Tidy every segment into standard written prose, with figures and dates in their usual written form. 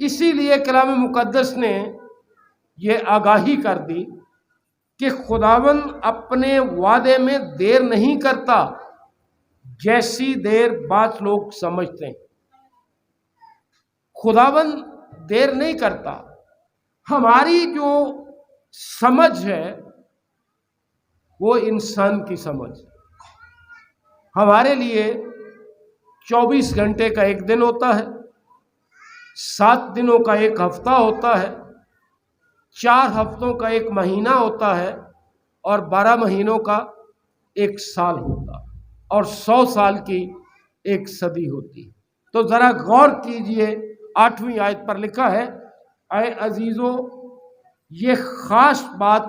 اسی لیے کلام مقدس نے یہ آگاہی کر دی کہ خداوند اپنے وعدے میں دیر نہیں کرتا جیسی دیر بعض لوگ سمجھتے ہیں۔ خداوند دیر نہیں کرتا، ہماری جو سمجھ ہے وہ انسان کی سمجھ۔ ہمارے لیے 24 گھنٹے کا ایک دن ہوتا ہے، 7 دنوں کا ایک ہفتہ ہوتا ہے، 4 ہفتوں کا ایک مہینہ ہوتا ہے، اور 12 مہینوں کا ایک سال ہوتا ہے، اور 100 سال کی ایک صدی ہوتی ہے۔ تو ذرا غور کیجئے، 8ویں آیت پر لکھا ہے، اے عزیزو، یہ خاص بات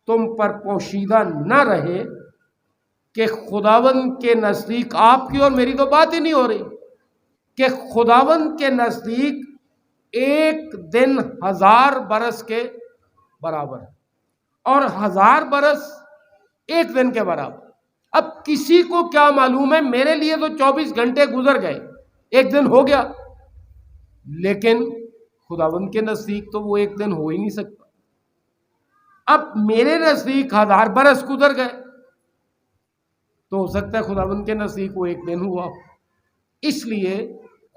تم پر پوشیدہ نہ رہے کہ خداوند کے نزدیک، آپ کی اور میری تو بات ہی نہیں ہو رہی، کہ خداوند کے نزدیک ایک دن 1000 برس کے برابر ہے، اور 1000 برس ایک دن کے برابر۔ اب کسی کو کیا معلوم ہے، میرے لیے تو 24 گھنٹے گزر گئے، ایک دن ہو گیا، لیکن خداوند کے نزدیک تو وہ ایک دن ہو ہی نہیں سکتا۔ اب میرے نزدیک 1000 برس گزر گئے، تو ہو سکتا ہے خداوند کے نزدیک وہ ایک دن ہوا۔ اس لیے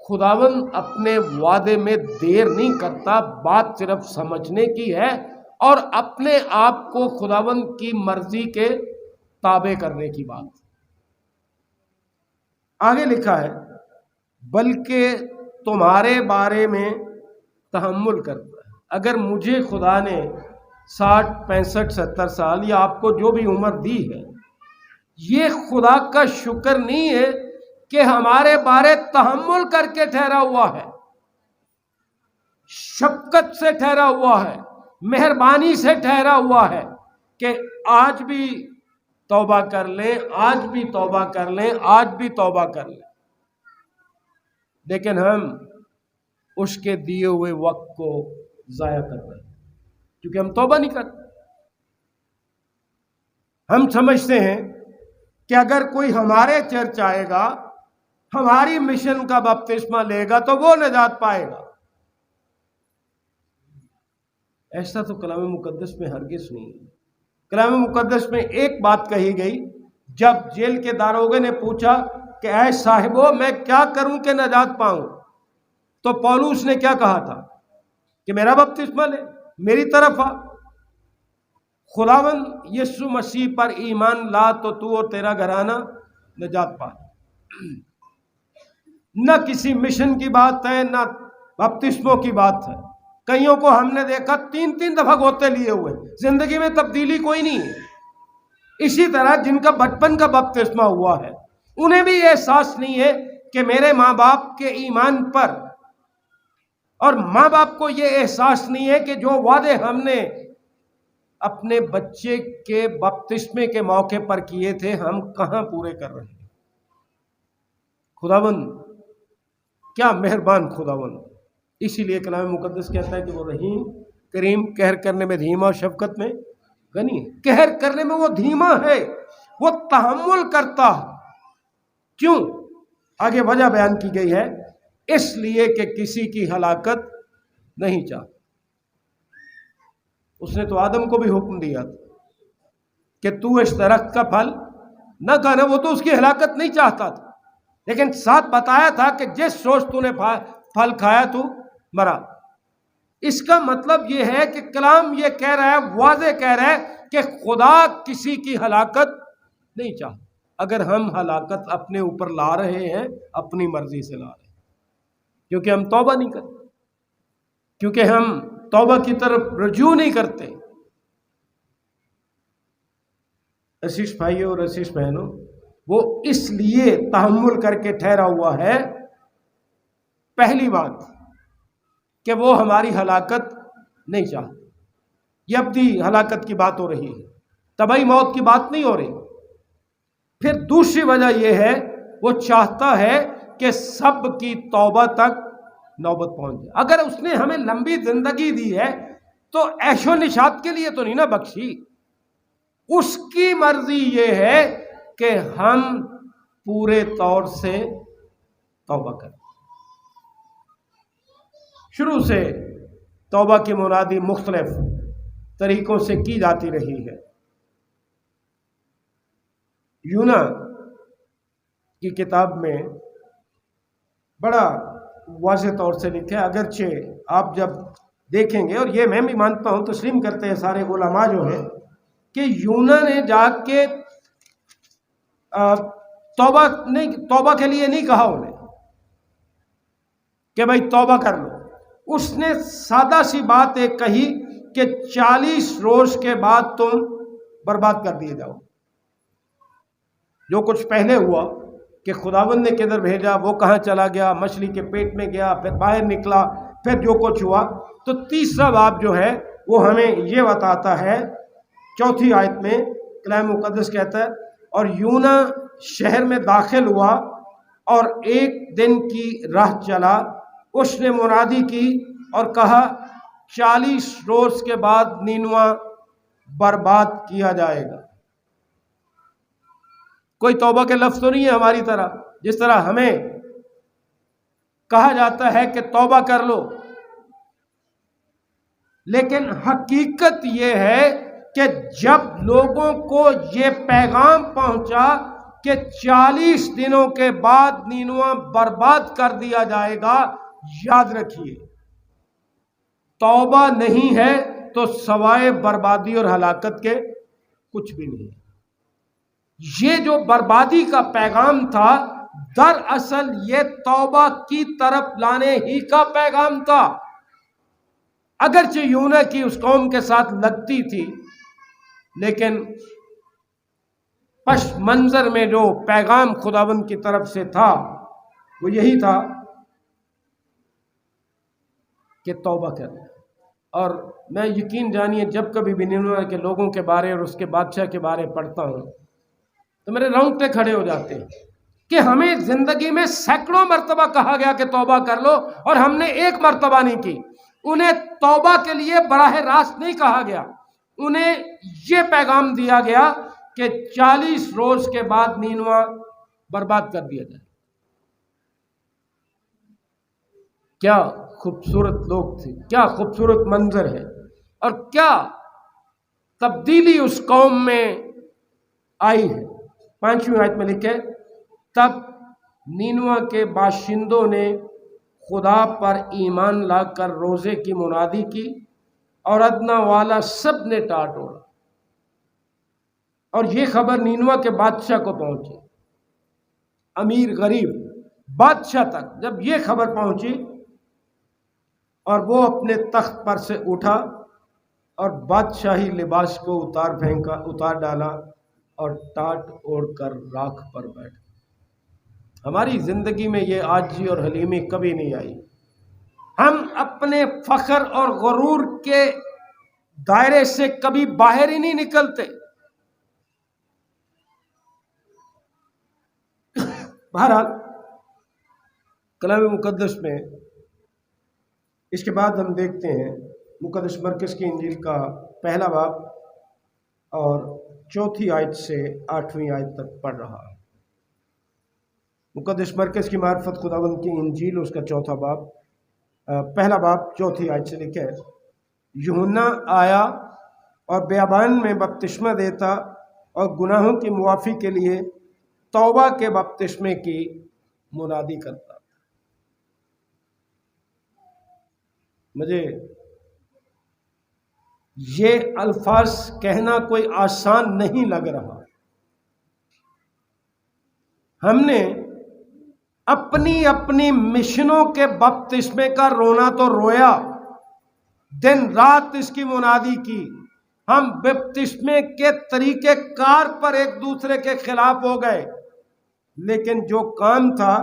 خداوند اپنے وعدے میں دیر نہیں کرتا، بات صرف سمجھنے کی ہے اور اپنے آپ کو خداوند کی مرضی کے تابع کرنے کی بات۔ آگے لکھا ہے، بلکہ تمہارے بارے میں تحمل کرتا ہے۔ اگر مجھے خدا نے 60 65 70 سال یا آپ کو جو بھی عمر دی ہے، یہ خدا کا شکر نہیں ہے کہ ہمارے بارے تحمل کر کے ٹھہرا ہوا ہے، شفقت سے ٹھہرا ہوا ہے، مہربانی سے ٹھہرا ہوا ہے، کہ آج بھی توبہ کر لیں، آج بھی توبہ کر لیں، آج بھی توبہ کر لیں۔ لیکن ہم اس کے دیے ہوئے وقت کو ضائع کر رہے ہیں، کیونکہ ہم توبہ نہیں کرتے۔ ہم سمجھتے ہیں کہ اگر کوئی ہمارے چرچ آئے گا، ہماری مشن کا بپتسمہ لے گا تو وہ نجات پائے گا۔ ایسا تو کلام مقدس میں ہرگز نہیں ہے۔ کلام مقدس میں ایک بات کہی گئی، جب جیل کے داروغے نے پوچھا کہ اے صاحبو، میں کیا کروں کہ نجات پاؤں، تو پولوس نے کیا کہا تھا کہ میرا بپتسمہ لے، میری طرف آ، خداوند یسوع مسیح پر ایمان لا تو تو اور تیرا گھرانہ نجات پا۔ نہ کسی مشن کی بات ہے، نہ بپتسموں کی بات ہے۔ کئیوں کو ہم نے دیکھا 3 دفعہ گوتے لیے ہوئے، زندگی میں تبدیلی کوئی نہیں ہے۔ اسی طرح جن کا بچپن کا بپتسمہ ہوا ہے، انہیں بھی یہ احساس نہیں ہے کہ میرے ماں باپ کے ایمان پر، اور ماں باپ کو یہ احساس نہیں ہے کہ جو وعدے ہم نے اپنے بچے کے بپتسمے کے موقع پر کیے تھے، ہم کہاں پورے کر رہے ہیں۔ خداوند کیا مہربان خداوند! اسی لیے کلام مقدس کہتا ہے کہ وہ رحیم کریم، قہر کرنے میں دھیما اور شفقت میں غنی ہے۔ قہر کرنے میں وہ دھیما ہے، وہ تحمل کرتا ہے۔ کیوں؟ آگے وجہ بیان کی گئی ہے، اس لیے کہ کسی کی ہلاکت نہیں چاہتا۔ اس نے تو آدم کو بھی حکم دیا تھا کہ تو اس درخت کا پھل نہ کھانا، وہ تو اس کی ہلاکت نہیں چاہتا تھا، لیکن ساتھ بتایا تھا کہ جس روز تو نے پھل کھایا تو مرا۔ اس کا مطلب یہ ہے کہ کلام یہ کہہ رہا ہے، واضح کہہ رہا ہے کہ خدا کسی کی ہلاکت نہیں چاہتا۔ اگر ہم ہلاکت اپنے اوپر لا رہے ہیں، اپنی مرضی سے لا رہے ہیں، کیونکہ ہم توبہ نہیں کرتے، کیونکہ ہم توبہ کی طرف رجوع نہیں کرتے۔ عزیز بھائیوں اور عزیز بہنوں، وہ اس لیے تحمل کر کے ٹھہرا ہوا ہے، پہلی بات کہ وہ ہماری ہلاکت نہیں چاہتا۔ یہ ابدی ہلاکت کی بات ہو رہی ہے، طبعی موت کی بات نہیں ہو رہی۔ پھر دوسری وجہ یہ ہے، وہ چاہتا ہے کہ سب کی توبہ تک نوبت پہنچ جائے۔ اگر اس نے ہمیں لمبی زندگی دی ہے تو عیش و نشاط کے لیے تو نہیں نہ بخشی۔ اس کی مرضی یہ ہے کہ ہم پورے طور سے توبہ کریں۔ شروع سے توبہ کی منادی مختلف طریقوں سے کی جاتی رہی ہے۔ یونا کی کتاب میں بڑا واضح طور سے لکھا ہے، اگرچہ آپ جب دیکھیں گے، اور یہ میں بھی مانتا ہوں، تسلیم کرتے ہیں سارے علماء جو ہیں، کہ یونا نے جا کے توبہ کے لیے نہیں کہا انہیں کہ بھائی توبہ کر لو۔ اس نے سادہ سی بات ایک کہی کہ 40 روز کے بعد تم برباد کر دیے جاؤ۔ جو کچھ پہلے ہوا کہ خداوند نے کدھر بھیجا، وہ کہاں چلا گیا، مچھلی کے پیٹ میں گیا، پھر باہر نکلا، پھر جو کچھ ہوا، تو تیسرا باب جو ہے وہ ہمیں یہ بتاتا ہے، 4 آیت میں کلام مقدس کہتا ہے، اور یونا شہر میں داخل ہوا اور 1 دن کی راہ چلا، اس نے منادی کی اور کہا 40 روز کے بعد نینوا برباد کیا جائے گا۔ کوئی توبہ کے لفظ تو نہیں ہے ہماری طرح، جس طرح ہمیں کہا جاتا ہے کہ توبہ کر لو، لیکن حقیقت یہ ہے کہ جب لوگوں کو یہ پیغام پہنچا کہ 40 دنوں کے بعد نینوا برباد کر دیا جائے گا، یاد رکھیے توبہ نہیں ہے تو سوائے بربادی اور ہلاکت کے کچھ بھی نہیں۔ یہ جو بربادی کا پیغام تھا، دراصل یہ توبہ کی طرف لانے ہی کا پیغام تھا۔ اگرچہ یونا کی اس قوم کے ساتھ لگتی تھی، لیکن پس منظر میں جو پیغام خداوند کی طرف سے تھا وہ یہی تھا کہ توبہ کریں۔ اور میں یقین جانیے جب کبھی بھی نینوا کے لوگوں کے بارے اور اس کے بادشاہ کے بارے پڑھتا ہوں تو میرے رونگٹے کھڑے ہو جاتے ہیں کہ ہمیں زندگی میں سینکڑوں مرتبہ کہا گیا کہ توبہ کر لو، اور ہم نے 1 مرتبہ نہیں کی۔ انہیں توبہ کے لیے براہ راست نہیں کہا گیا، انہیں یہ پیغام دیا گیا کہ 40 روز کے بعد نینوا برباد کر دیا جائے۔ کیا خوبصورت لوگ تھے، کیا خوبصورت منظر ہے، اور کیا تبدیلی اس قوم میں آئی ہے۔ 5ویں آیت میں لکھے، تب نینوا کے باشندوں نے خدا پر ایمان لا کر روزے کی منادی کی، اور ادنا والا سب نے ٹاٹ اوڑا۔ اور یہ خبر نینوا کے بادشاہ کو پہنچی، امیر غریب بادشاہ تک جب یہ خبر پہنچی، اور وہ اپنے تخت پر سے اٹھا اور بادشاہی لباس کو اتار ڈالا اور ٹاٹ اوڑھ کر راکھ پر بیٹھا۔ ہماری زندگی میں یہ عاجزی اور حلیمی کبھی نہیں آئی۔ ہم اپنے فخر اور غرور کے دائرے سے کبھی باہر ہی نہیں نکلتے۔ بہرحال کلام مقدس میں اس کے بعد ہم دیکھتے ہیں مقدس مرکز کی انجیل کا 1 باب اور 4 آیت سے 8ویں آیت تک پڑھ رہا۔ مقدس مرکز کی معرفت خداوند کی انجیل، اس کا 4 باب 1 باب 4 آیت سے لکھا ہے، یوحنا آیا اور بیابان میں بپتسمہ دیتا اور گناہوں کی معافی کے لیے توبہ کے بپتسمے کی منادی کرتا۔ مجھے یہ الفاظ کہنا کوئی آسان نہیں لگ رہا۔ ہم نے اپنی مشنوں کے بپتسمے کا رونا تو رویا، دن رات اس کی منادی کی، ہم بپتسمے کے طریقہ کار پر ایک دوسرے کے خلاف ہو گئے، لیکن جو کام تھا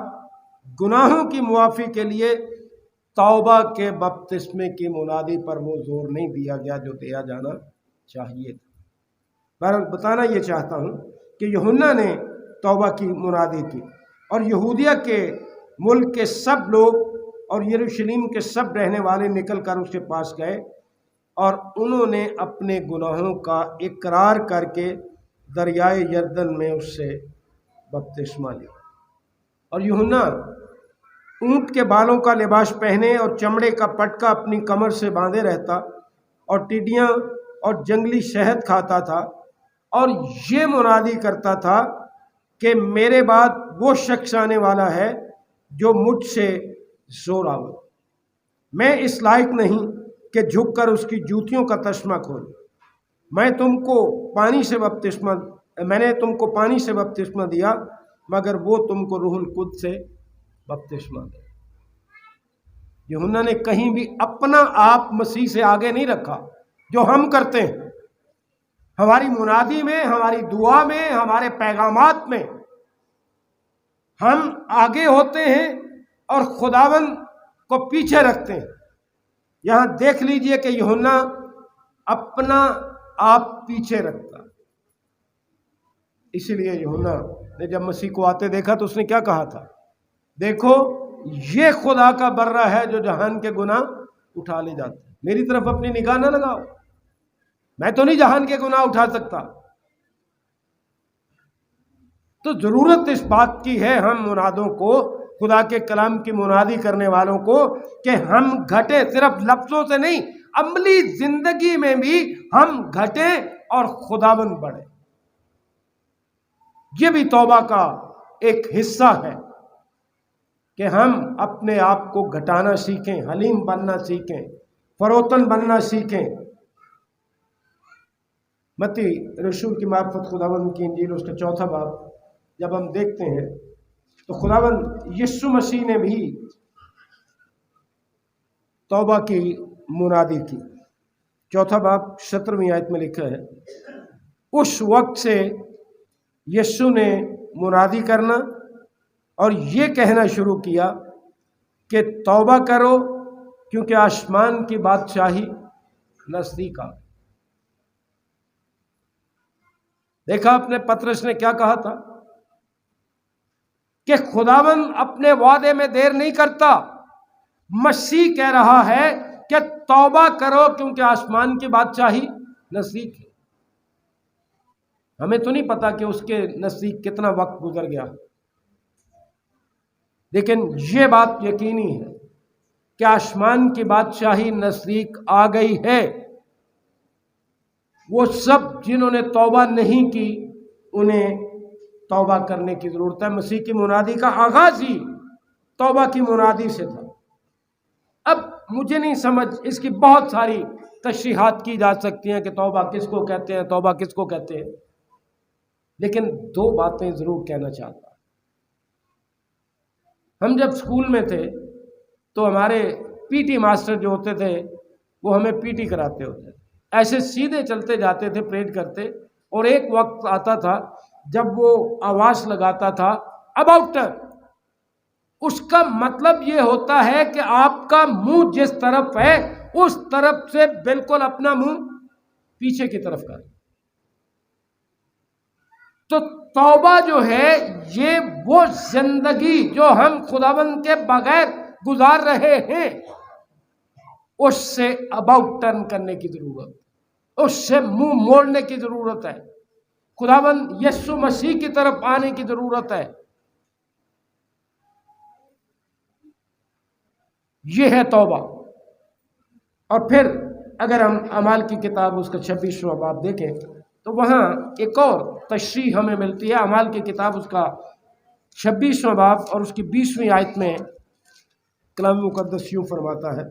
گناہوں کی معافی کے لیے توبہ کے بپتسمے کی منادی پر وہ زور نہیں دیا گیا جو دیا جانا چاہیے تھا۔ بہرحال بتانا یہ چاہتا ہوں کہ یوحنا نے توبہ کی منادی کی، اور یہودیہ کے ملک کے سب لوگ اور یروشلم کے سب رہنے والے نکل کر اس کے پاس گئے، اور انہوں نے اپنے گناہوں کا اقرار کر کے دریائے یردن میں اس سے بپتسمہ لیا۔ اور یوحنا اونٹ کے بالوں کا لباس پہنے اور چمڑے کا پٹکا اپنی کمر سے باندھے رہتا اور ٹڈیاں اور جنگلی شہد کھاتا تھا اور یہ منادی کرتا تھا کہ میرے بعد وہ شخص آنے والا ہے جو مجھ سے زور آور، میں اس لائق نہیں کہ جھک کر اس کی جوتیوں کا تسمہ کھولوں۔ میں نے تم کو پانی سے بپتسمہ دیا، مگر وہ تم کو روح القدس سے بپتسمہ دے۔ یوحنا نے کہیں بھی اپنا آپ مسیح سے آگے نہیں رکھا، جو ہم کرتے ہیں ہماری منادی میں، ہماری دعا میں، ہمارے پیغامات میں ہم آگے ہوتے ہیں اور خداوند کو پیچھے رکھتے ہیں۔ یہاں دیکھ لیجئے کہ یوحنا اپنا آپ پیچھے رکھتا۔ اسی لیے یوحنا نے جب مسیح کو آتے دیکھا تو اس نے کیا کہا تھا؟ دیکھو یہ خدا کا برہ ہے جو جہان کے گناہ اٹھا لے جاتا ہے۔ میری طرف اپنی نگاہ نہ لگاؤ، میں تو نہیں جہان کے گناہ اٹھا سکتا۔ تو ضرورت اس بات کی ہے ہم منادوں کو، خدا کے کلام کی منادی کرنے والوں کو، کہ ہم گھٹیں، صرف لفظوں سے نہیں، عملی زندگی میں بھی ہم گھٹیں اور خداوند بڑھے۔ یہ بھی توبہ کا ایک حصہ ہے کہ ہم اپنے آپ کو گھٹانا سیکھیں، حلیم بننا سیکھیں، فروتن بننا سیکھیں۔ متی رسول کی معرفت خداوند کی انجیل اس کا 4 باب جب ہم دیکھتے ہیں تو خداوند یسوع مسیح نے بھی توبہ کی منادی کی۔ 4 باب 17ویں آیت میں لکھا ہے، اس وقت سے یسوع نے منادی کرنا اور یہ کہنا شروع کیا کہ توبہ کرو کیونکہ آسمان کی بادشاہی نزدیک آ گئی۔ دیکھا اپنے پطرس نے کیا کہا تھا کہ خداوند اپنے وعدے میں دیر نہیں کرتا۔ مسیح کہہ رہا ہے کہ توبہ کرو کیونکہ آسمان کی بادشاہی نزدیک ہے۔ ہمیں تو نہیں پتا کہ اس کے نزدیک کتنا وقت گزر گیا، لیکن یہ بات یقینی ہے کہ آسمان کی بادشاہی نزدیک آ گئی ہے۔ وہ سب جنہوں نے توبہ نہیں کی انہیں توبہ کرنے کی ضرورت ہے۔ مسیح کی منادی کا آغاز ہی توبہ کی منادی سے تھا۔ اب مجھے نہیں سمجھ، اس کی بہت ساری تشریحات کی جا سکتی ہیں کہ توبہ کس کو کہتے ہیں، توبہ کس کو کہتے ہیں، لیکن 2 باتیں ضرور کہنا چاہتا۔ ہم جب اسکول میں تھے تو ہمارے پی ٹی ماسٹر جو ہوتے تھے وہ ہمیں پی ٹی کراتے ہوتے تھے، ایسے سیدھے چلتے جاتے تھے پریڈ کرتے، اور ایک وقت آتا تھا جب وہ آواز لگاتا تھا اباؤٹ ٹرن۔ اس کا مطلب یہ ہوتا ہے کہ آپ کا منہ جس طرف ہے اس طرف سے بالکل اپنا منہ پیچھے کی طرف کر۔ تو توبہ جو ہے یہ وہ زندگی جو ہم خداوند کے بغیر گزار رہے ہیں اس سے اباؤٹ ٹرن کرنے کی ضرورت، اس سے منہ موڑنے کی ضرورت ہے، خداوند یسوع مسیح کی طرف آنے کی ضرورت ہے۔ یہ ہے توبہ۔ اور پھر اگر ہم اعمال کی کتاب اس کا 26واں باب دیکھیں تو وہاں ایک اور تشریح ہمیں ملتی ہے۔ اعمال کی کتاب اس کا 26واں باب اور اس کی 20ویں آیت میں کلام مقدس یوں فرماتا ہے،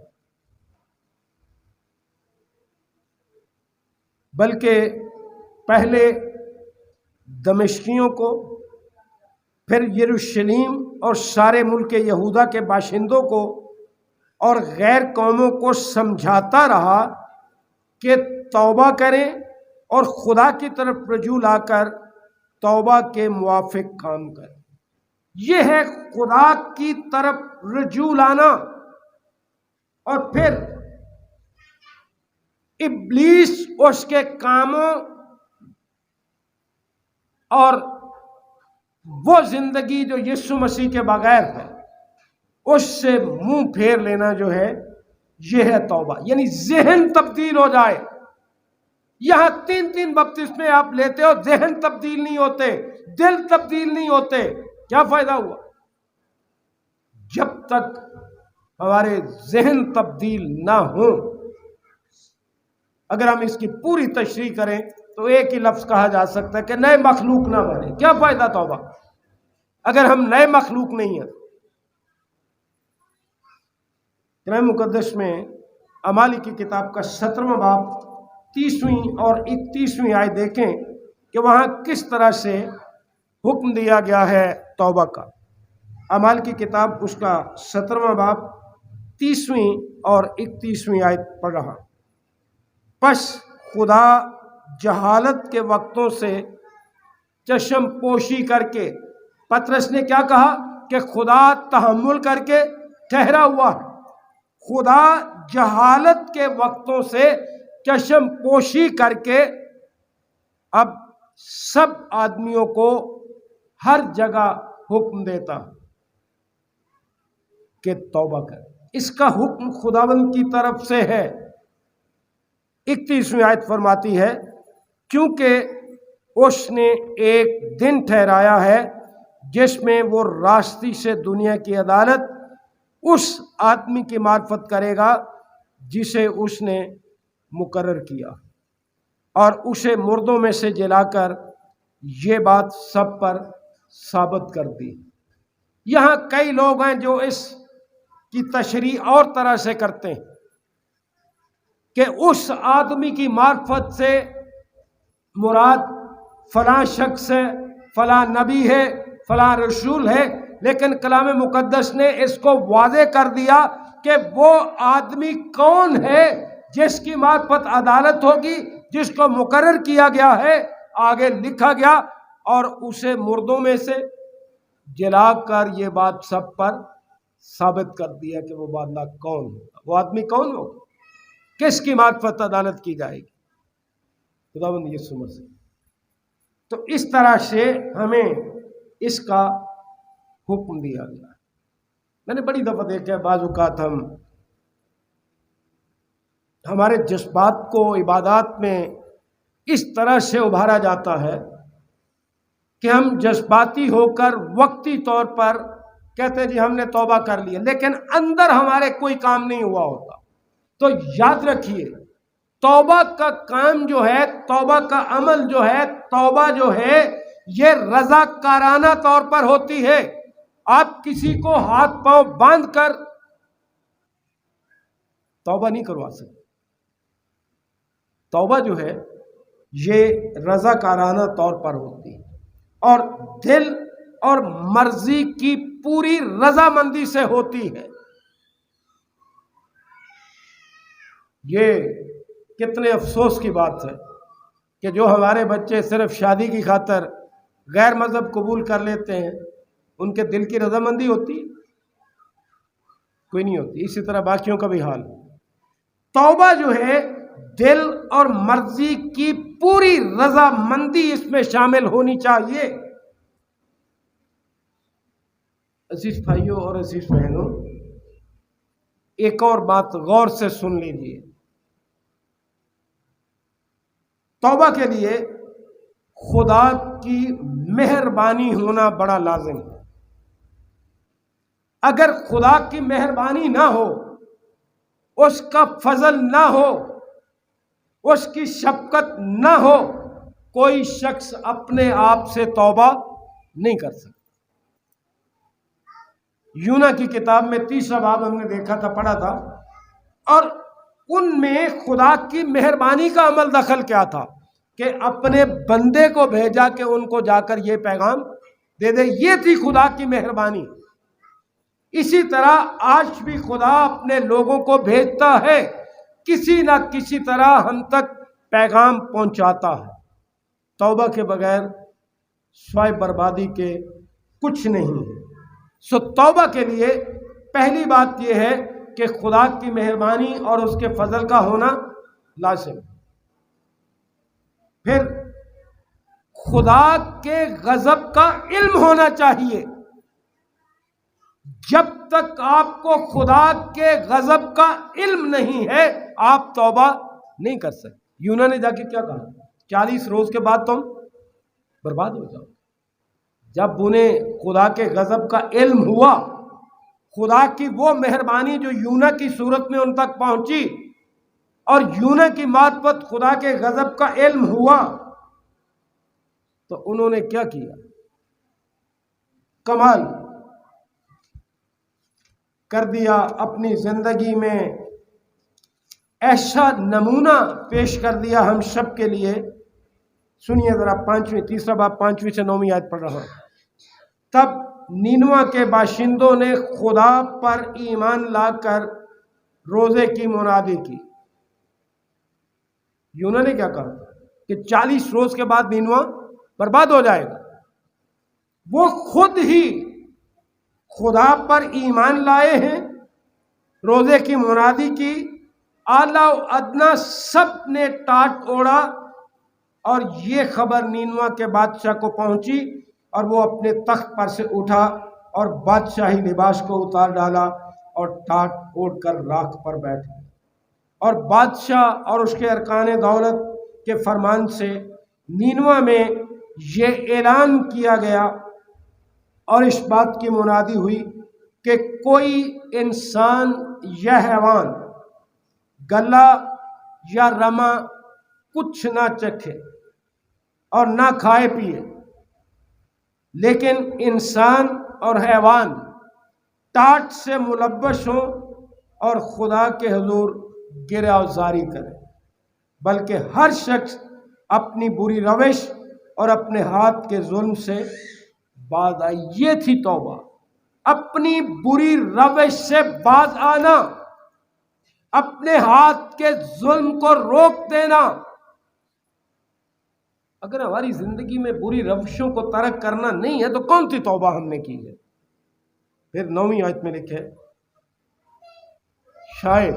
بلکہ پہلے دمشقیوں کو، پھر یروشلم اور سارے ملک یہودا کے باشندوں کو اور غیر قوموں کو سمجھاتا رہا کہ توبہ کریں اور خدا کی طرف رجوع لا کر توبہ کے موافق کام کریں۔ یہ ہے خدا کی طرف رجوع لانا۔ اور پھر ابلیس اس کے کاموں اور وہ زندگی جو یسوع مسیح کے بغیر ہے اس سے منہ پھیر لینا جو ہے یہ ہے توبہ، یعنی ذہن تبدیل ہو جائے۔ یہاں 3 بپتسمے آپ لیتے ہو، ذہن تبدیل نہیں ہوتے، دل تبدیل نہیں ہوتے، کیا فائدہ ہوا؟ جب تک ہمارے ذہن تبدیل نہ ہوں. اگر ہم اس کی پوری تشریح کریں تو ایک ہی لفظ کہا جا سکتا ہے کہ نئے مخلوق نہ بنے. کیا فائدہ توبہ اگر ہم نئے مخلوق نہیں ہیں؟ قرآن مقدس میں اعمال کی کتاب کا 17واں باب 30ویں اور 31ویں آیت دیکھیں کہ وہاں کس طرح سے حکم دیا گیا ہے توبہ کا. اعمال کی کتاب اس کا 17واں باب 30ویں اور 31ویں آیت پڑھ رہا. پس خدا جہالت کے وقتوں سے چشم پوشی کر کے، پطرس نے کیا کہا کہ خدا تحمل کر کے ٹھہرا ہوا ہے. خدا جہالت کے وقتوں سے چشم پوشی کر کے اب سب آدمیوں کو ہر جگہ حکم دیتا کہ توبہ کر. اس کا حکم خداوند کی طرف سے ہے. 31ویں آیت فرماتی ہے کیونکہ اس نے ایک دن ٹھہرایا ہے جس میں وہ راستی سے دنیا کی عدالت اس آدمی کی معرفت کرے گا جسے اس نے مقرر کیا، اور اسے مردوں میں سے جلا کر یہ بات سب پر ثابت کر دی. یہاں کئی لوگ ہیں جو اس کی تشریح اور طرح سے کرتے ہیں کہ اس آدمی کی معرفت سے مراد فلاں شخص ہے، فلاں نبی ہے، فلاں رسول ہے. لیکن کلام مقدس نے اس کو واضح کر دیا کہ وہ آدمی کون ہے جس کی معرفت عدالت ہوگی، جس کو مقرر کیا گیا ہے. آگے لکھا گیا اور اسے مردوں میں سے جلا کر یہ بات سب پر ثابت کر دیا کہ وہ بندہ کون ہوگا، وہ آدمی کون ہوگا، کس کی معرفت عدالت کی جائے گی. خداوند یہ سمجھ سکے. تو اس طرح سے ہمیں اس کا حکم دیا گیا. میں نے بڑی دفعہ دیکھا ہے بعض اوقات ہمارے جذبات کو عبادات میں اس طرح سے ابھارا جاتا ہے کہ ہم جذباتی ہو کر وقتی طور پر کہتے ہیں جی ہم نے توبہ کر لیا، لیکن اندر ہمارے کوئی کام نہیں ہوا ہوتا. تو یاد رکھیے توبہ کا کام جو ہے، توبہ کا عمل جو ہے، توبہ جو ہے یہ رضا کارانہ طور پر ہوتی ہے. آپ کسی کو ہاتھ پاؤں باندھ کر توبہ نہیں کروا سکتے. توبہ جو ہے یہ رضا کارانہ طور پر ہوتی ہے اور دل اور مرضی کی پوری رضامندی سے ہوتی ہے. یہ کتنے افسوس کی بات ہے کہ جو ہمارے بچے صرف شادی کی خاطر غیر مذہب قبول کر لیتے ہیں، ان کے دل کی رضامندی ہوتی ہے؟ کوئی نہیں ہوتی. اسی طرح باقیوں کا بھی حال. توبہ جو ہے دل اور مرضی کی پوری رضامندی اس میں شامل ہونی چاہیے. عزیز بھائیوں اور عزیز بہنوں، ایک اور بات غور سے سن لیجیے. توبہ کے لیے خدا کی مہربانی ہونا بڑا لازم ہے. اگر خدا کی مہربانی نہ ہو، اس کا فضل نہ ہو، اس کی شفقت نہ ہو، کوئی شخص اپنے آپ سے توبہ نہیں کر سکتا. یونا کی کتاب میں 30واں باب ہم نے دیکھا تھا، پڑھا تھا، اور ان میں خدا کی مہربانی کا عمل دخل کیا تھا کہ اپنے بندے کو بھیجا کہ ان کو جا کر یہ پیغام دے دے. یہ تھی خدا کی مہربانی. اسی طرح آج بھی خدا اپنے لوگوں کو بھیجتا ہے، کسی نہ کسی طرح ہم تک پیغام پہنچاتا ہے. توبہ کے بغیر سوائے بربادی کے کچھ نہیں ہے. سو توبہ کے لیے پہلی بات یہ ہے کہ خدا کی مہربانی اور اس کے فضل کا ہونا لازم. پھر خدا کے غضب کا علم ہونا چاہیے. جب تک آپ کو خدا کے غضب کا علم نہیں ہے آپ توبہ نہیں کر سکتے. یونا نے جا کے کیا کہا؟ 40 روز کے بعد تم برباد ہو جاؤ. جب انہیں خدا کے غضب کا علم ہوا، خدا کی وہ مہربانی جو یونہ کی صورت میں ان تک پہنچی اور یونہ کی ماتبت خدا کے غضب کا علم ہوا، تو انہوں نے کیا کیا؟ کمال کر دیا، اپنی زندگی میں ایسا نمونہ پیش کر دیا ہم سب کے لیے۔ سنیے ذرا تیسرا باب 5ویں سے 9ویں آیت پڑھ رہا ہوں۔ تب نینوا کے باشندوں نے خدا پر ایمان لا کر روزے کی منادی کی۔ یونہ نے کیا کہا کہ 40 روز کے بعد نینوا برباد ہو جائے گا۔ وہ خود ہی خدا پر ایمان لائے ہیں، روزے کی منادی کی، اعلیٰ و ادنا سب نے ٹاٹ اوڑا، اور یہ خبر نینوا کے بادشاہ کو پہنچی، اور وہ اپنے تخت پر سے اٹھا اور بادشاہی لباس کو اتار ڈالا اور ٹاٹ اوڑھ کر راکھ پر بیٹھ گیا۔ اور بادشاہ اور اس کے ارکان دولت کے فرمان سے نینوا میں یہ اعلان کیا گیا اور اس بات کی منادی ہوئی کہ کوئی انسان یا حیوان گلا یا رما کچھ نہ چکھے اور نہ کھائے پیے، لیکن انسان اور حیوان ٹاٹ سے ملبس ہوں اور خدا کے حضور گریہ زاری کرے، بلکہ ہر شخص اپنی بری روش اور اپنے ہاتھ کے ظلم سے باز آئے۔ یہ تھی توبہ، اپنی بری روش سے باز آنا، اپنے ہاتھ کے ظلم کو روک دینا۔ اگر ہماری زندگی میں بری روشوں کو ترک کرنا نہیں ہے تو کون سی توبہ ہم نے کی ہے؟ پھر 9ویں آیت میں لکھے، شاید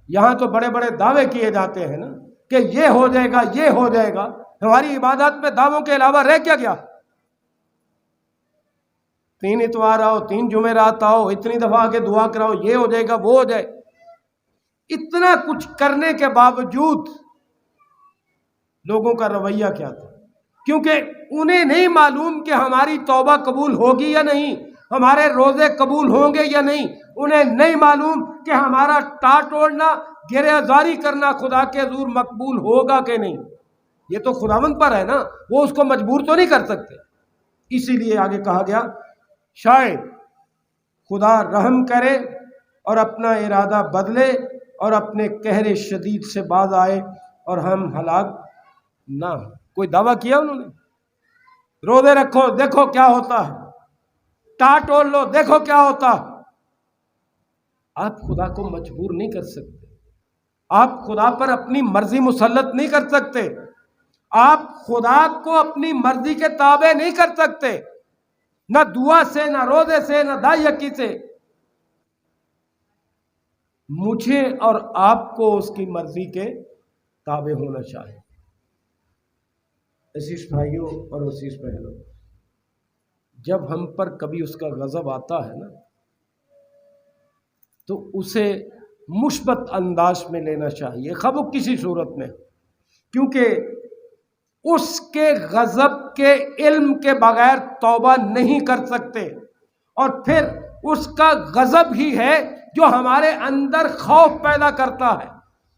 یہاں تو بڑے بڑے دعوے کیے جاتے ہیں نا کہ یہ ہو جائے گا، یہ ہو جائے گا۔ ہماری عبادات میں دعووں کے علاوہ رہ کیا گیا؟ 3 اتوار آؤ، 3 جمعرات آؤ، اتنی دفعہ آ کے دعا کراؤ، یہ ہو جائے گا، وہ ہو جائے۔ اتنا کچھ کرنے کے باوجود لوگوں کا رویہ کیا تھا؟ کیونکہ انہیں نہیں معلوم کہ ہماری توبہ قبول ہوگی یا نہیں، ہمارے روزے قبول ہوں گے یا نہیں۔ انہیں نہیں معلوم کہ ہمارا ٹاٹ اوڑھنا، گریہ زاری کرنا خدا کے حضور مقبول ہوگا کہ نہیں۔ یہ تو خداوند پر ہے نا، وہ اس کو مجبور تو نہیں کر سکتے۔ اسی لیے آگے کہا گیا، شاید خدا رحم کرے اور اپنا ارادہ بدلے اور اپنے قہر شدید سے باز آئے اور ہم ہلاک نہ ہو۔ کوئی دعویٰ کیا انہوں نے؟ روزے رکھو دیکھو کیا ہوتا ہے، ٹاٹ اوڑھ لو دیکھو کیا ہوتا ہے۔ آپ خدا کو مجبور نہیں کر سکتے، آپ خدا پر اپنی مرضی مسلط نہیں کر سکتے، آپ خدا کو اپنی مرضی کے تابع نہیں کر سکتے، نہ دعا سے، نہ روزے سے، نہ دائی حقی سے۔ مجھے اور آپ کو اس کی مرضی کے تابع ہونا چاہیے۔ عزیز بھائیوں اور عزیز بہنوں، جب ہم پر کبھی اس کا غضب آتا ہے نا تو اسے مثبت انداز میں لینا چاہیے، خواہ وہ کسی صورت میں، کیونکہ اس کے غضب کے علم کے بغیر توبہ نہیں کر سکتے، اور پھر اس کا غضب ہی ہے جو ہمارے اندر خوف پیدا کرتا ہے۔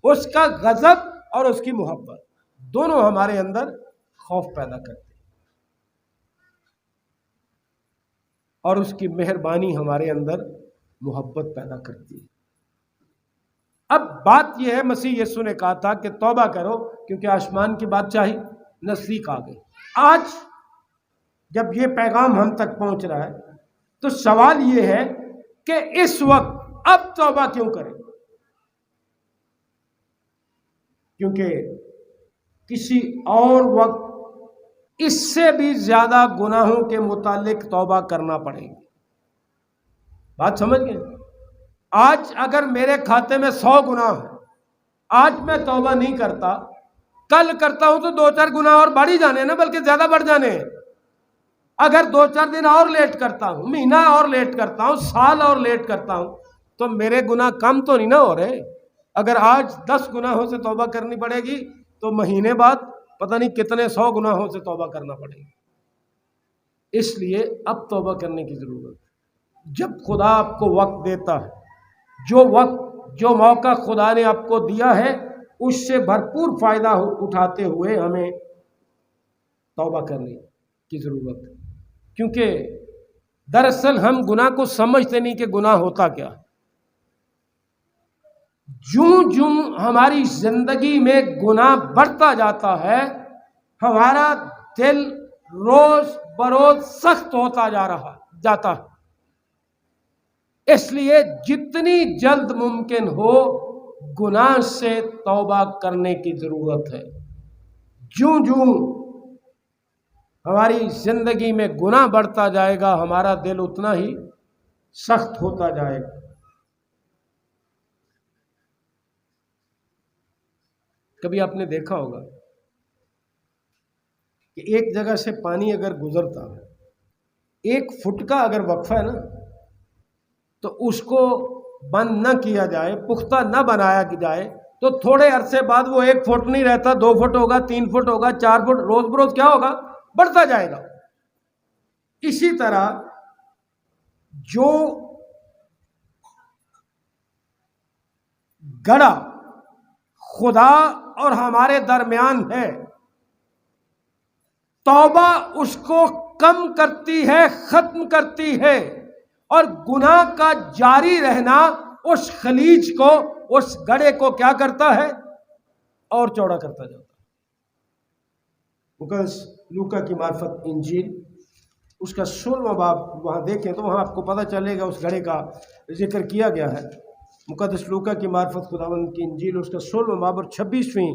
اس کا غضب اور اس کی محبت دونوں ہمارے اندر خوف پیدا کرتے ہیں، اور اس کی مہربانی ہمارے اندر محبت پیدا کرتی ہے۔ اب بات یہ ہے، مسیح یسوع نے کہا تھا کہ توبہ کرو کیونکہ آسمان کی بادشاہی نزدیک آ گئی۔ آج جب یہ پیغام ہم تک پہنچ رہا ہے تو سوال یہ ہے کہ اس وقت اب توبہ کیوں کریں؟ کیونکہ کسی اور وقت اس سے بھی زیادہ گناہوں کے متعلق توبہ کرنا پڑے گی۔ بات سمجھ گئے؟ آج اگر میرے کھاتے میں 100 گناہ ہیں، آج میں توبہ نہیں کرتا، کل کرتا ہوں تو 2-4 گناہ اور بڑھ ہی جانے ہیں نا، بلکہ زیادہ بڑھ جانے ہیں۔ اگر 2-4 دن اور لیٹ کرتا ہوں، مہینہ اور لیٹ کرتا ہوں، سال اور لیٹ کرتا ہوں، تو میرے گناہ کم تو نہیں نہ ہو رہے۔ اگر آج 10 گناہوں سے توبہ کرنی پڑے گی تو مہینے بعد پتہ نہیں کتنے 100 گناہوں سے توبہ کرنا پڑے گی۔ اس لیے اب توبہ کرنے کی ضرورت ہے۔ جب خدا آپ کو وقت دیتا ہے، جو وقت جو موقع خدا نے آپ کو دیا ہے اس سے بھرپور فائدہ اٹھاتے ہوئے ہمیں توبہ کرنے کی ضرورت ہے، کیونکہ دراصل ہم گناہ کو سمجھتے نہیں کہ گناہ ہوتا کیا ہے۔ جوں جوں ہماری زندگی میں گناہ بڑھتا جاتا ہے، ہمارا دل روز بروز سخت ہوتا جاتا ہے۔ اس لیے جتنی جلد ممکن ہو گناہ سے توبہ کرنے کی ضرورت ہے۔ جوں جوں ہماری زندگی میں گناہ بڑھتا جائے گا، ہمارا دل اتنا ہی سخت ہوتا جائے گا۔ کبھی آپ نے دیکھا ہوگا کہ ایک جگہ سے پانی اگر گزرتا ہے، 1 فٹ کا اگر وقفہ ہے نا، تو اس کو بند نہ کیا جائے، پختہ نہ بنایا جائے، تو تھوڑے عرصے بعد وہ 1 فٹ نہیں رہتا، 2 فٹ ہوگا، 3 فٹ ہوگا، 4 فٹ، روز بروز کیا ہوگا؟ بڑھتا جائے گا۔ اسی طرح جو گڑھا خدا اور ہمارے درمیان ہے، توبہ اس کو کم کرتی ہے، ختم کرتی ہے، اور گناہ کا جاری رہنا اس خلیج کو، اس گڑھے کو کیا کرتا ہے؟ اور چوڑا کرتا جاتا ہے۔ مقدس لوکا کی معرفت انجیل اس کا 16واں باب وہاں دیکھیں تو وہاں آپ کو پتہ چلے گا، اس گڑھے کا ذکر کیا گیا ہے۔ مقدس لوکا کی معرفت خداوند کی انجیل اس کا 16واں باب اور 26ویں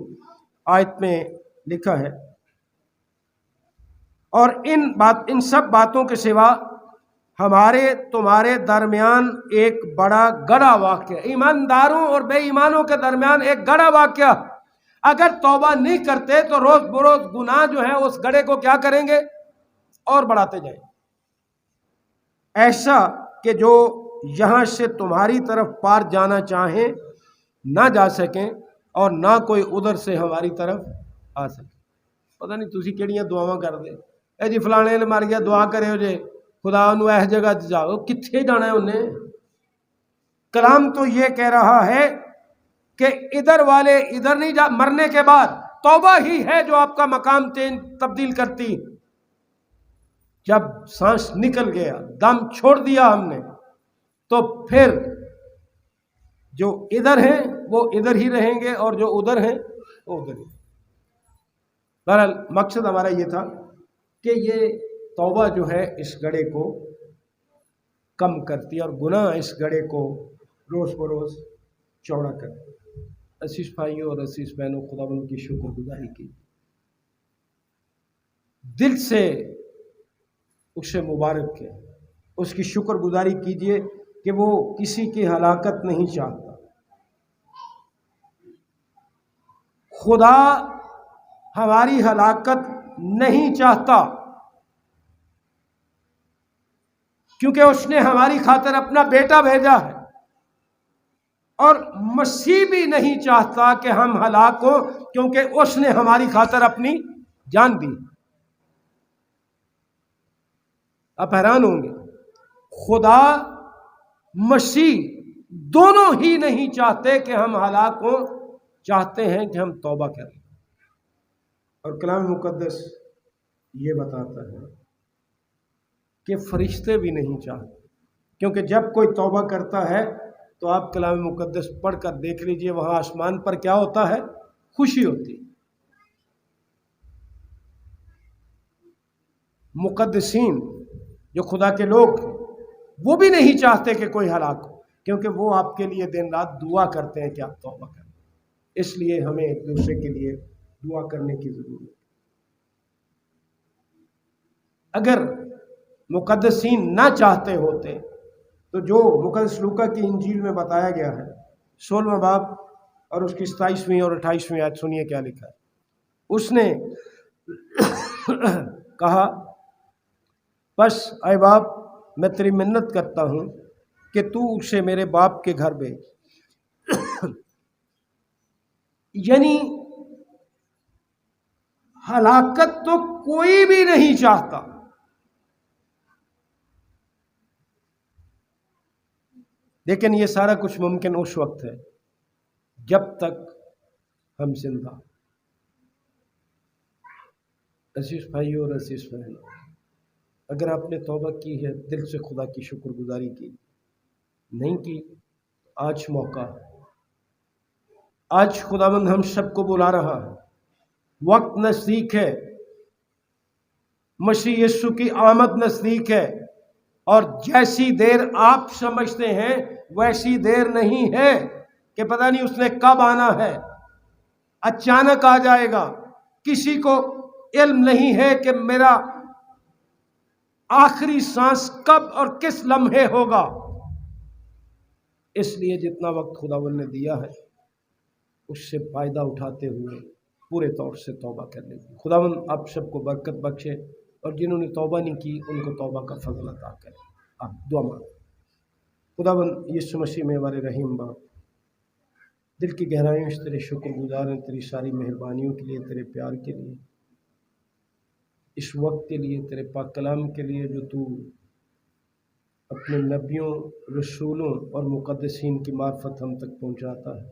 آیت میں لکھا ہے، اور ان سب باتوں کے سوا ہمارے تمہارے درمیان ایک بڑا گڑھا واقع، ایمانداروں اور بے ایمانوں کے درمیان ایک گڑھا واقع۔ اگر توبہ نہیں کرتے تو روز بروز گناہ جو ہیں اس گڑھے کو کیا کریں گے؟ اور بڑھاتے جائیں، ایسا کہ جو یہاں سے تمہاری طرف پار جانا چاہیں نہ جا سکیں، اور نہ کوئی ادھر سے ہماری طرف آ سکے۔ پتہ نہیں تسی کیڑیاں دعاواں کر دے، اے جی فلانے نے مر گیا دعا کرے ہو جے خدا انہوں اس جگہ جاؤ، کتھے جانا ہے انہیں؟ کلام تو یہ کہہ رہا ہے کہ ادھر والے ادھر نہیں جا، مرنے کے بعد توبہ ہی ہے جو آپ کا مقام تبدیل کرتی۔ جب سانس نکل گیا، دم چھوڑ دیا ہم نے، تو پھر جو ادھر ہیں وہ ادھر ہی رہیں گے، اور جو ادھر ہیں وہ ادھر ہی۔ بہرحال مقصد ہمارا یہ تھا کہ یہ توبہ جو ہے اس گڑھے کو کم کرتی ہے، اور گناہ اس گڑھے کو روز بروز چوڑا کرتی۔ عزیز بھائیوں اور عزیز بہنوں، خداوند کی شکر گزاری کی، دل سے اسے مبارک ہے، اس کی شکر گزاری کیجئے کہ وہ کسی کی ہلاکت نہیں چاہتا۔ خدا ہماری ہلاکت نہیں چاہتا، کیونکہ اس نے ہماری خاطر اپنا بیٹا بھیجا ہے، اور مسیح بھی نہیں چاہتا کہ ہم ہلاک ہوں، کیونکہ اس نے ہماری خاطر اپنی جان دی۔ آپ حیران ہوں گے، خدا مسیح دونوں ہی نہیں چاہتے کہ ہم ہلاک ہوں، چاہتے ہیں کہ ہم توبہ کریں۔ اور کلام مقدس یہ بتاتا ہے کہ فرشتے بھی نہیں چاہتے، کیونکہ جب کوئی توبہ کرتا ہے تو آپ کلام مقدس پڑھ کر دیکھ لیجئے، وہاں آسمان پر کیا ہوتا ہے؟ خوشی ہوتی۔ مقدسین جو خدا کے لوگ ہیں وہ بھی نہیں چاہتے کہ کوئی ہلاک ہو، کیونکہ وہ آپ کے لیے دن رات دعا کرتے ہیں کہ آپ توبہ کریں۔ اس لیے ہمیں ایک دوسرے کے لیے دعا کرنے کی ضرورت ہے۔ اگر مقدسین نہ چاہتے ہوتے تو جو مقدس لوکا کی انجیل میں بتایا گیا ہے 16واں باب اور اس کی 27ویں اور 28ویں آیت، سنیے کیا لکھا ہے۔ اس نے کہا، بس اے باپ، میں تیری منت کرتا ہوں کہ تو اسے میرے باپ کے گھر بھیج۔ یعنی ہلاکت تو کوئی بھی نہیں چاہتا، لیکن یہ سارا کچھ ممکن اس وقت ہے جب تک ہم زندہ۔ عزیز بھائیو اور عزیز بہنوں، اگر آپ نے توبہ کی ہے، دل سے خدا کی شکر گزاری کی، نہیں کی، آج موقع ہے۔ آج خداوند ہم سب کو بلا رہا ہے، وقت نزدیک ہے، مسیح یسوع کی آمد نزدیک ہے، اور جیسی دیر آپ سمجھتے ہیں ویسی دیر نہیں ہے کہ پتہ نہیں اس نے کب آنا ہے، اچانک آ جائے گا۔ کسی کو علم نہیں ہے کہ میرا آخری سانس کب اور کس لمحے ہوگا، اس لیے جتنا وقت خداوند نے دیا ہے اس سے فائدہ اٹھاتے ہوئے پورے طور سے توبہ کرنے کی۔ خداوند آپ سب کو برکت بخشے، اور جنہوں نے توبہ نہیں کی ان کو توبہ کا فضل عطا کرے۔ آپ دعا مانگیں۔ خداوند یسوع مسیح میں ہمارے رحیم باپ، دل کی گہرائیوں سے تیرے شکر گزار ہیں، تیری ساری مہربانیوں کے لیے، تیرے پیار کے لیے، اس وقت کے لیے، تیرے پاک کلام کے لیے جو تو اپنے نبیوں، رسولوں اور مقدسین کی معرفت ہم تک پہنچاتا ہے،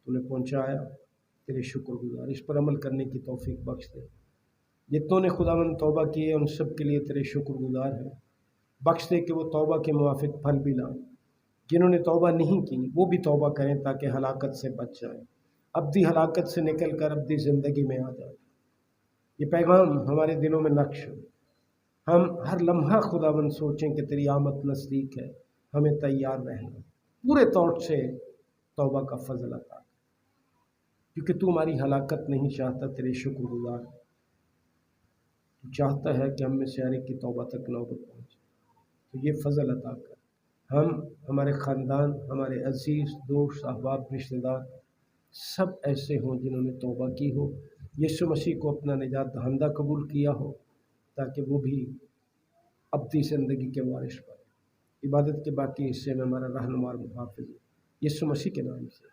تو نے پہنچایا، تیرے شکر گزار۔ اس پر عمل کرنے کی توفیق بخش دے۔ جتنوں نے خداوند توبہ کی ہے ان سب کے لیے تیرے شکر گزار ہیں، بخش دے کہ وہ توبہ کے موافق پھل بھی لائیں۔ جنہوں نے توبہ نہیں کی وہ بھی توبہ کریں تاکہ ہلاکت سے بچ جائیں، ابدی ہلاکت سے نکل کر ابدی زندگی میں آ جائیں۔ یہ پیغام ہمارے دلوں میں نقش ہو، ہم ہر لمحہ خداوند سوچیں کہ تیری آمد نزدیک ہے، ہمیں تیار رہنا، پورے طور سے توبہ کا فضل عطا کر، کیونکہ تو ہماری ہلاکت نہیں چاہتا۔ تیرے شکر گزار، تو چاہتا ہے کہ ہم میں سے ہر ایک کی توبہ تک نوبت پہنچے، تو یہ فضل عطا کر۔ ہم، ہمارے خاندان، ہمارے عزیز دوست احباب رشتہ دار سب ایسے ہوں جنہوں نے توبہ کی ہو، یسوع مسیح کو اپنا نجات دہندہ قبول کیا ہو، تاکہ وہ بھی ابدی زندگی کے وارث بنے۔ عبادت کے باقی حصے میں ہمارا رہنما اور محافظ یسوع مسیح کے نام سے